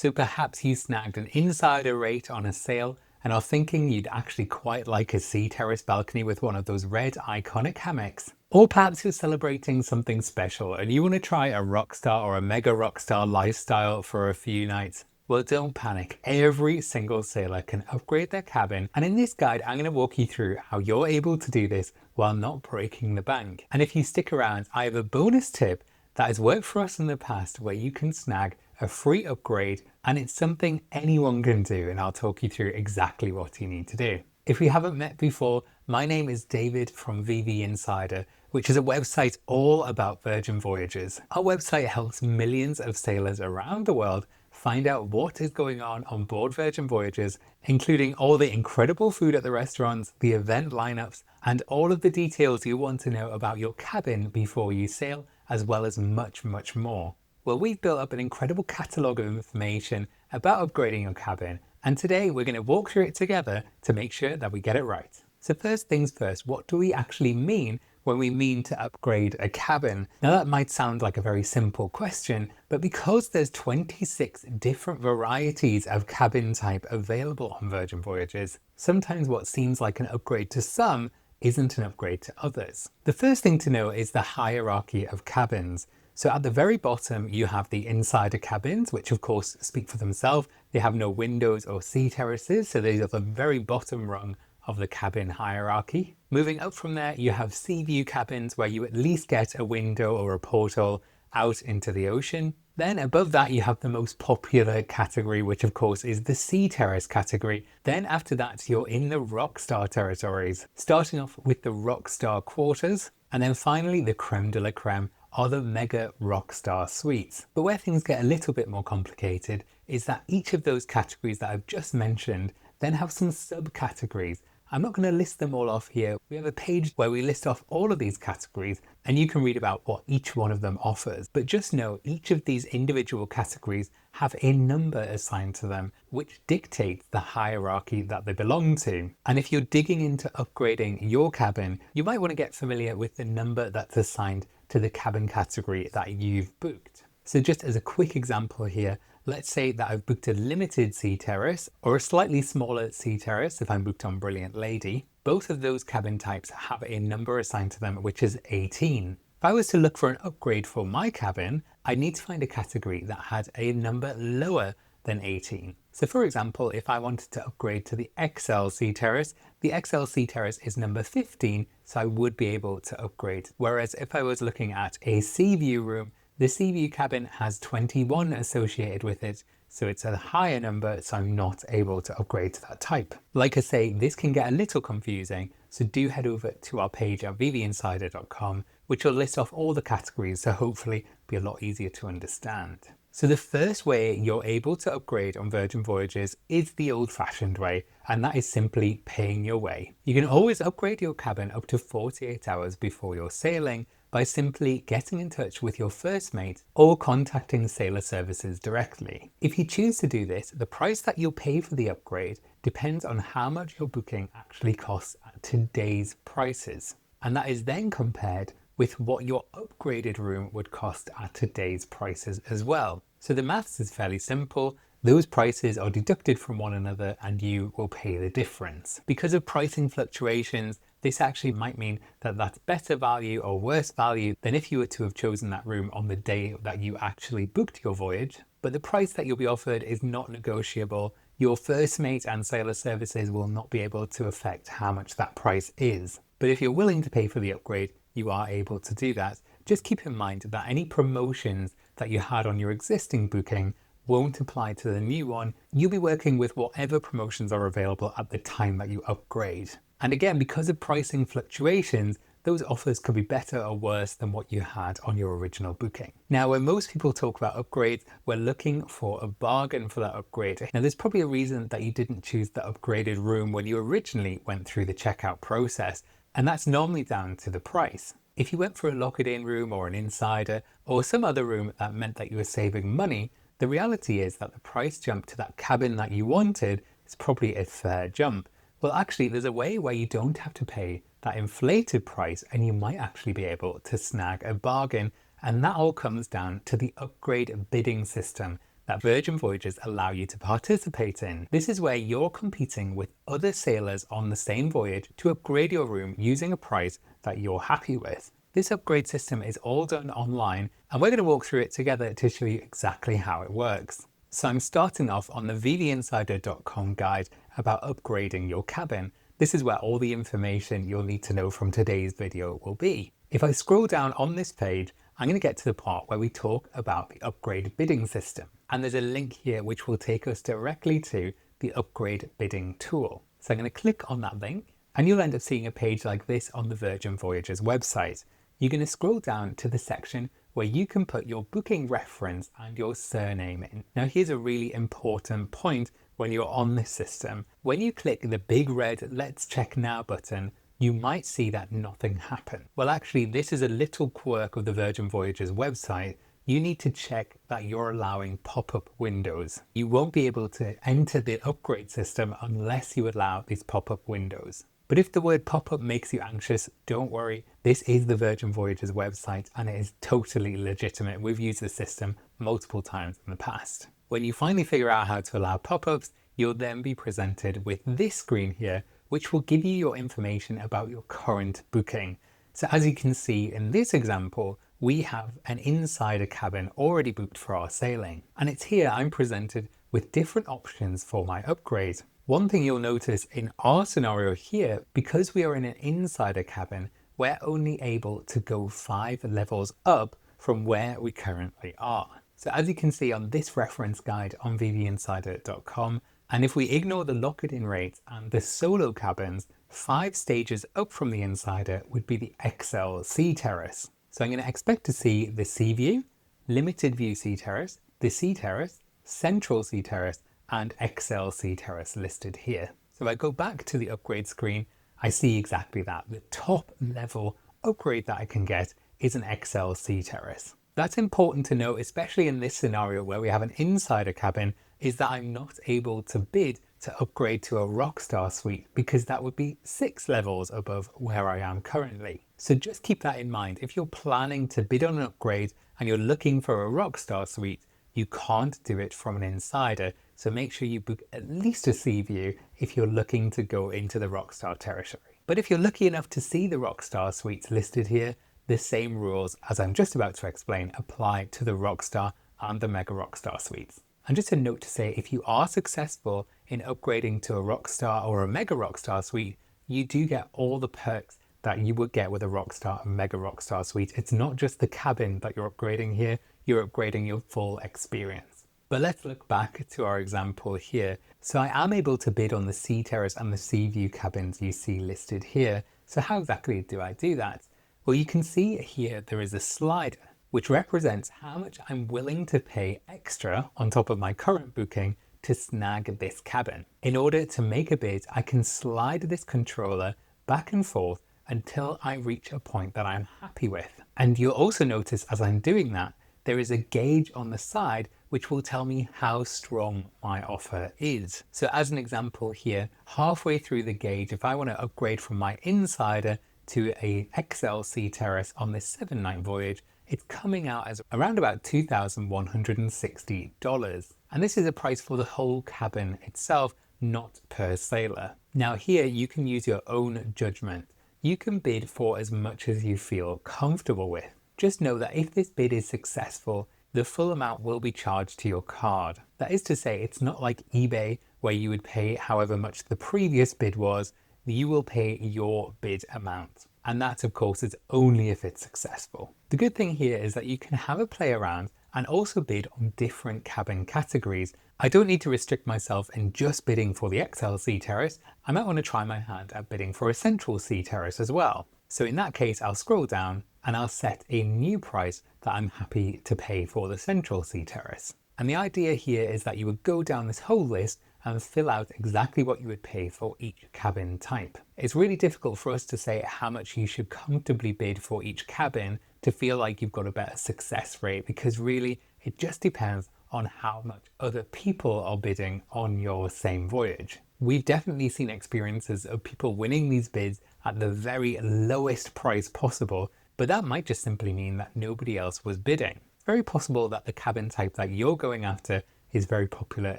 So perhaps you snagged an insider rate on a sale and are thinking you'd actually quite like a sea terrace balcony with one of those red iconic hammocks. Or perhaps you're celebrating something special and you want to try a RockStar or a Mega RockStar lifestyle for a few nights. Well, don't panic. Every single sailor can upgrade their cabin, and in this guide I'm going to walk you through how you're able to do this while not breaking the bank. And if you stick around, I have a bonus tip that has worked for us in the past where you can snag a free upgrade, and it's something anyone can do, and I'll talk you through exactly what you need to do. If we haven't met before, my name is David from VV Insider, which is a website all about Virgin Voyages. Our website helps millions of sailors around the world find out what is going on board Virgin Voyages, including all the incredible food at the restaurants, the event lineups, and all of the details you want to know about your cabin before you sail, as well as much, much more. Well, we've built up an incredible catalogue of information about upgrading your cabin, and today we're going to walk through it together to make sure that we get it right. So first things first, what do we actually mean when we mean to upgrade a cabin? Now that might sound like a very simple question, but because there's 26 different varieties of cabin type available on Virgin Voyages, sometimes what seems like an upgrade to some isn't an upgrade to others. The first thing to know is the hierarchy of cabins. So at the very bottom, you have the insider cabins, which of course speak for themselves. They have no windows or sea terraces, so these are the very bottom rung of the cabin hierarchy. Moving up from there, you have sea view cabins where you at least get a window or a portal out into the ocean. Then above that, you have the most popular category, which of course is the Sea Terrace category. Then after that, you're in the RockStar territories, starting off with the RockStar quarters. And then finally, the creme de la creme are the Mega RockStar suites. But where things get a little bit more complicated is that each of those categories that I've just mentioned then have some subcategories. I'm not going to list them all off here. We have a page where we list off all of these categories and you can read about what each one of them offers. But just know each of these individual categories have a number assigned to them, which dictates the hierarchy that they belong to. And if you're digging into upgrading your cabin, you might want to get familiar with the number that's assigned to the cabin category that you've booked. So just as a quick example here, let's say that I've booked a limited sea terrace or a slightly smaller sea terrace if I'm booked on Brilliant Lady. Both of those cabin types have a number assigned to them, which is 18. If I was to look for an upgrade for my cabin, I'd need to find a category that had a number lower than 18. So for example, if I wanted to upgrade to the XL Sea Terrace, the XL Sea Terrace is number 15, so I would be able to upgrade. Whereas if I was looking at a sea view room, the sea view cabin has 21 associated with it, so it's a higher number, so I'm not able to upgrade to that type. Like I say, this can get a little confusing, so do head over to our page at vvinsider.com, which will list off all the categories, so hopefully be a lot easier to understand. So the first way you're able to upgrade on Virgin Voyages is the old-fashioned way, and that is simply paying your way. You can always upgrade your cabin up to 48 hours before you're sailing by simply getting in touch with your first mate or contacting Sailor Services directly. If you choose to do this, the price that you'll pay for the upgrade depends on how much your booking actually costs at today's prices. And that is then compared with what your upgraded room would cost at today's prices as well. So the maths is fairly simple. Those prices are deducted from one another and you will pay the difference. Because of pricing fluctuations, this actually might mean that that's better value or worse value than if you were to have chosen that room on the day that you actually booked your voyage. But the price that you'll be offered is not negotiable. Your first mate and Sailor Services will not be able to affect how much that price is. But if you're willing to pay for the upgrade, you are able to do that. Just keep in mind that any promotions that you had on your existing booking won't apply to the new one. You'll be working with whatever promotions are available at the time that you upgrade. And again, because of pricing fluctuations, those offers could be better or worse than what you had on your original booking. Now, when most people talk about upgrades, we're looking for a bargain for that upgrade. Now, there's probably a reason that you didn't choose the upgraded room when you originally went through the checkout process, and that's normally down to the price. If you went for a lock-it-in room or an insider or some other room that meant that you were saving money, the reality is that the price jump to that cabin that you wanted is probably a fair jump. Well, actually, there's a way where you don't have to pay that inflated price and you might actually be able to snag a bargain. And that all comes down to the upgrade bidding system that Virgin Voyages allow you to participate in. This is where you're competing with other sailors on the same voyage to upgrade your room using a price that you're happy with. This upgrade system is all done online, and we're going to walk through it together to show you exactly how it works. So I'm starting off on the vvinsider.com guide about upgrading your cabin. This is where all the information you'll need to know from today's video will be. If I scroll down on this page, I'm going to get to the part where we talk about the upgrade bidding system. And there's a link here which will take us directly to the upgrade bidding tool. So I'm going to click on that link and you'll end up seeing a page like this on the Virgin Voyages website. You're going to scroll down to the section where you can put your booking reference and your surname in. Now here's a really important point when you're on this system. When you click the big red Let's Check Now button, you might see that nothing happened. Well, actually, this is a little quirk of the Virgin Voyages website. You need to check that you're allowing pop-up windows. You won't be able to enter the upgrade system unless you allow these pop-up windows. But if the word pop-up makes you anxious, don't worry. This is the Virgin Voyages website and it is totally legitimate. We've used the system multiple times in the past. When you finally figure out how to allow pop-ups, you'll then be presented with this screen here, which will give you your information about your current booking. So as you can see in this example, we have an insider cabin already booked for our sailing. And it's here I'm presented with different options for my upgrade. One thing you'll notice in our scenario here, because we are in an insider cabin, we're only able to go 5 levels up from where we currently are. So as you can see on this reference guide on vvinsider.com, and if we ignore the locked-in rates and the solo cabins, 5 stages up from the insider would be the XL Sea Terrace. So I'm going to expect to see the Sea View, Limited View Sea Terrace, the Sea Terrace, Central Sea Terrace, and XL Sea Terrace listed here. So if I go back to the upgrade screen, I see exactly that. The top level upgrade that I can get is an XL Sea Terrace. That's important to know, especially in this scenario where we have an insider cabin, is that I'm not able to bid to upgrade to a RockStar suite because that would be 6 levels above where I am currently. So just keep that in mind. If you're planning to bid on an upgrade and you're looking for a RockStar suite, you can't do it from an insider. So make sure you book at least a Sea View if you're looking to go into the RockStar territory. But if you're lucky enough to see the RockStar suites listed here, the same rules as I'm just about to explain apply to the RockStar and the Mega RockStar suites. And just a note to say, if you are successful in upgrading to a RockStar or a Mega RockStar suite, you do get all the perks that you would get with a RockStar and Mega RockStar suite. It's not just the cabin that you're upgrading here, you're upgrading your full experience. But let's look back to our example here. So I am able to bid on the Sea Terrace and the Sea View cabins you see listed here. So how exactly do I do that? Well, you can see here there is a slider which represents how much I'm willing to pay extra on top of my current booking to snag this cabin. In order to make a bid, I can slide this controller back and forth until I reach a point that I'm happy with. And you'll also notice as I'm doing that, there is a gauge on the side which will tell me how strong my offer is. So as an example here, halfway through the gauge, if I want to upgrade from my insider to a XL Sea Terrace on this 7-night voyage, it's coming out as around about $2,160. And this is a price for the whole cabin itself, not per sailor. Now here you can use your own judgment. You can bid for as much as you feel comfortable with. Just know that if this bid is successful, the full amount will be charged to your card. That is to say, it's not like eBay where you would pay however much the previous bid was, you will pay your bid amount. And that, of course, is only if it's successful. The good thing here is that you can have a play around and also bid on different cabin categories. I don't need to restrict myself in just bidding for the XL Sea Terrace. I might want to try my hand at bidding for a Central Sea Terrace as well. So in that case, I'll scroll down and I'll set a new price that I'm happy to pay for the Central Sea Terrace. And the idea here is that you would go down this whole list and fill out exactly what you would pay for each cabin type. It's really difficult for us to say how much you should comfortably bid for each cabin to feel like you've got a better success rate, because really it just depends on how much other people are bidding on your same voyage. We've definitely seen experiences of people winning these bids at the very lowest price possible, but that might just simply mean that nobody else was bidding. very possible that the cabin type that you're going after is very popular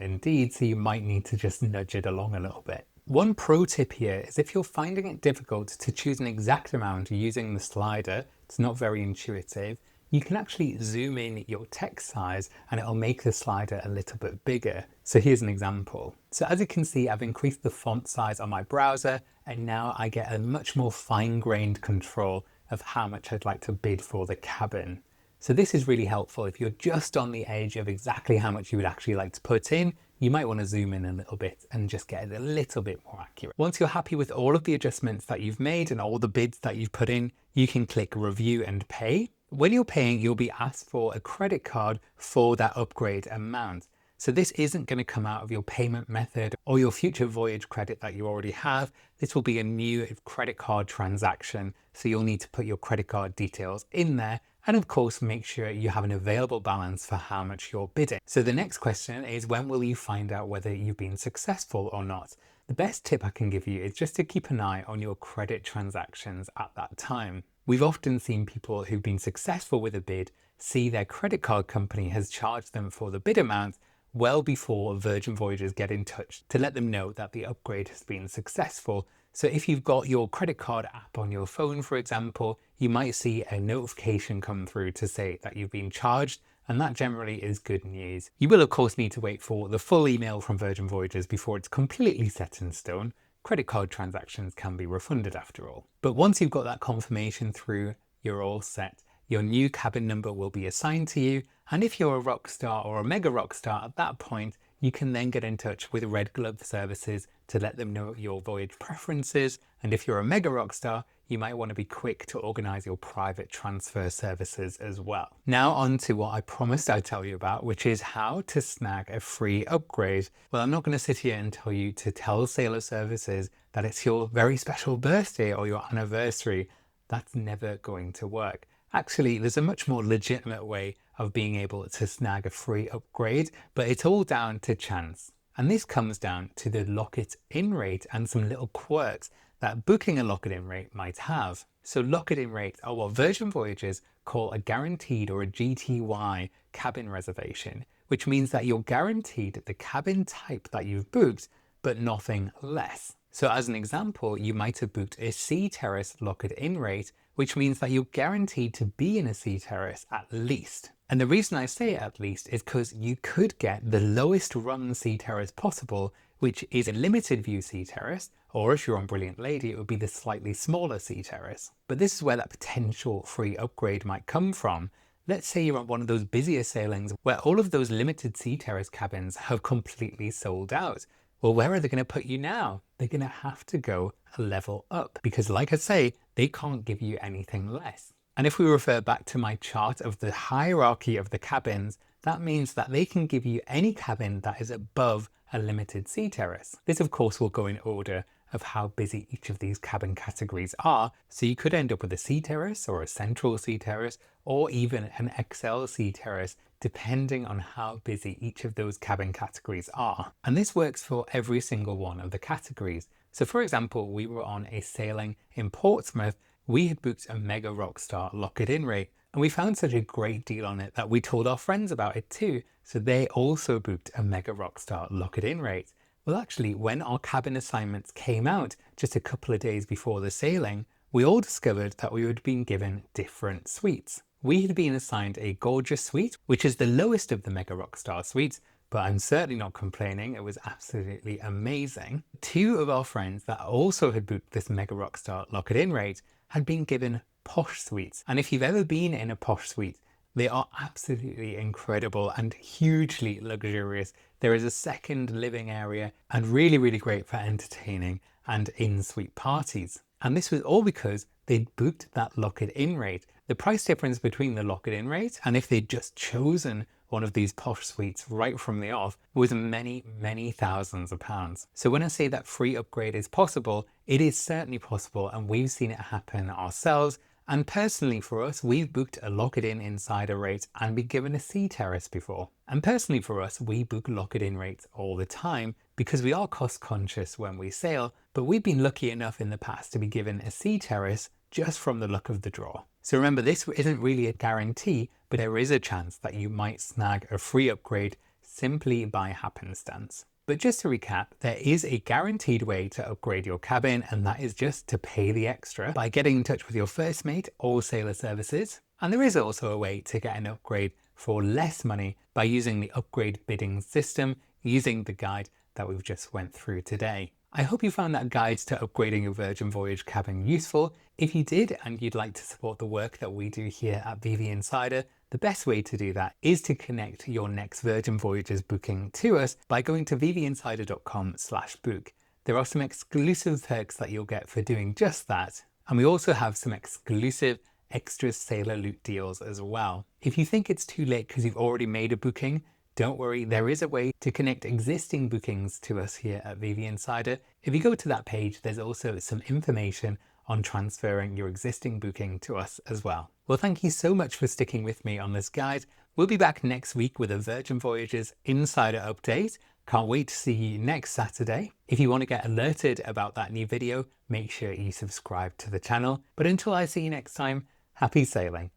indeed, so you might need to just nudge it along a little bit. One pro tip here is if you're finding it difficult to choose an exact amount using the slider, it's not very intuitive, you can actually zoom in your text size and it'll make the slider a little bit bigger. So here's an example. So as you can see, I've increased the font size on my browser and now I get a much more fine-grained control of how much I'd like to bid for the cabin. So this is really helpful if you're just on the edge of exactly how much you would actually like to put in. You might want to zoom in a little bit and just get it a little bit more accurate. Once you're happy with all of the adjustments that you've made and all the bids that you've put in, you can click review and pay. When you're paying, you'll be asked for a credit card for that upgrade amount. So this isn't going to come out of your payment method or your future voyage credit that you already have. This will be a new credit card transaction. So you'll need to put your credit card details in there. And of course, make sure you have an available balance for how much you're bidding. So the next question is, when will you find out whether you've been successful or not? The best tip I can give you is just to keep an eye on your credit transactions at that time. We've often seen people who've been successful with a bid see their credit card company has charged them for the bid amount well before Virgin Voyages get in touch to let them know that the upgrade has been successful. So if you've got your credit card app on your phone, for example, you might see a notification come through to say that you've been charged, and that generally is good news. You will of course need to wait for the full email from Virgin Voyages before it's completely set in stone. Credit card transactions can be refunded after all. But once you've got that confirmation through, you're all set. Your new cabin number will be assigned to you, and if you're a rockstar or a mega rockstar at that point, you can then get in touch with Red Glove Services to let them know your voyage preferences. And if you're a mega rockstar, you might want to be quick to organize your private transfer services as well. Now on to what I promised I'd tell you about, which is how to snag a free upgrade. Well, I'm not going to sit here and tell you to tell Sailor Services that it's your very special birthday or your anniversary. That's never going to work. Actually, there's a much more legitimate way of being able to snag a free upgrade, but it's all down to chance. And this comes down to the lock-it-in rate and some little quirks that booking a lock-it-in rate might have. So lock-it-in rates are what Virgin Voyages call a guaranteed or a GTY cabin reservation, which means that you're guaranteed the cabin type that you've booked, but nothing less. So as an example, you might have booked a Sea Terrace lock-it-in rate, which means that you're guaranteed to be in a Sea Terrace at least. And the reason I say at least is because you could get the lowest run Sea Terrace possible, which is a limited view Sea Terrace, or if you're on Brilliant Lady, it would be the slightly smaller Sea Terrace. But this is where that potential free upgrade might come from. Let's say you're on one of those busier sailings where all of those limited Sea Terrace cabins have completely sold out. Well, where are they going to put you now? They're going to have to go a level up because, like I say, they can't give you anything less. And if we refer back to my chart of the hierarchy of the cabins, that means that they can give you any cabin that is above a limited Sea Terrace. This, of course, will go in order of how busy each of these cabin categories are. So you could end up with a Sea Terrace or a Central Sea Terrace or even an XL Sea Terrace, depending on how busy each of those cabin categories are. And this works for every single one of the categories. So for example, we were on a sailing in Portsmouth. We had booked a Mega RockStar lock-it-in rate, and we found such a great deal on it that we told our friends about it too. So they also booked a Mega RockStar lock-it-in rate. Well, actually, when our cabin assignments came out just a couple of days before the sailing, we all discovered that we had been given different suites. We had been assigned a gorgeous suite, which is the lowest of the Mega RockStar suites, but I'm certainly not complaining. It was absolutely amazing. Two of our friends that also had booked this Mega RockStar lock-it-in rate had been given posh suites. And if you've ever been in a posh suite, they are absolutely incredible and hugely luxurious. There is a second living area and really, really great for entertaining and in-suite parties. And this was all because they'd booked that lock-it-in rate. The price difference between the lock-it-in rate and if they'd just chosen one of these posh suites right from the off was many, many thousands of pounds. So when I say that free upgrade is possible, it is certainly possible, and we've seen it happen ourselves. And personally for us, we've booked a lock-it-in insider rate and been given a Sea Terrace before. And personally for us, we book lock-it-in rates all the time because we are cost conscious when we sail, but we've been lucky enough in the past to be given a Sea Terrace just from the luck of the draw. So remember, this isn't really a guarantee, but there is a chance that you might snag a free upgrade simply by happenstance. But just to recap, there is a guaranteed way to upgrade your cabin, and that is just to pay the extra by getting in touch with your first mate or sailor services. And there is also a way to get an upgrade for less money by using the upgrade bidding system, using the guide that we've just went through today. I hope you found that guide to upgrading your Virgin Voyage cabin useful. If you did and you'd like to support the work that we do here at VV Insider, the best way to do that is to connect your next Virgin Voyages booking to us by going to vvinsider.com/book. There are some exclusive perks that you'll get for doing just that. And we also have some exclusive extra sailor loot deals as well. If you think it's too late because you've already made a booking, don't worry, there is a way to connect existing bookings to us here at VV Insider. If you go to that page, there's also some information on transferring your existing booking to us as well. Well, thank you so much for sticking with me on this guide. We'll be back next week with a Virgin Voyages Insider update. Can't wait to see you next Saturday. If you want to get alerted about that new video, make sure you subscribe to the channel. But until I see you next time, happy sailing.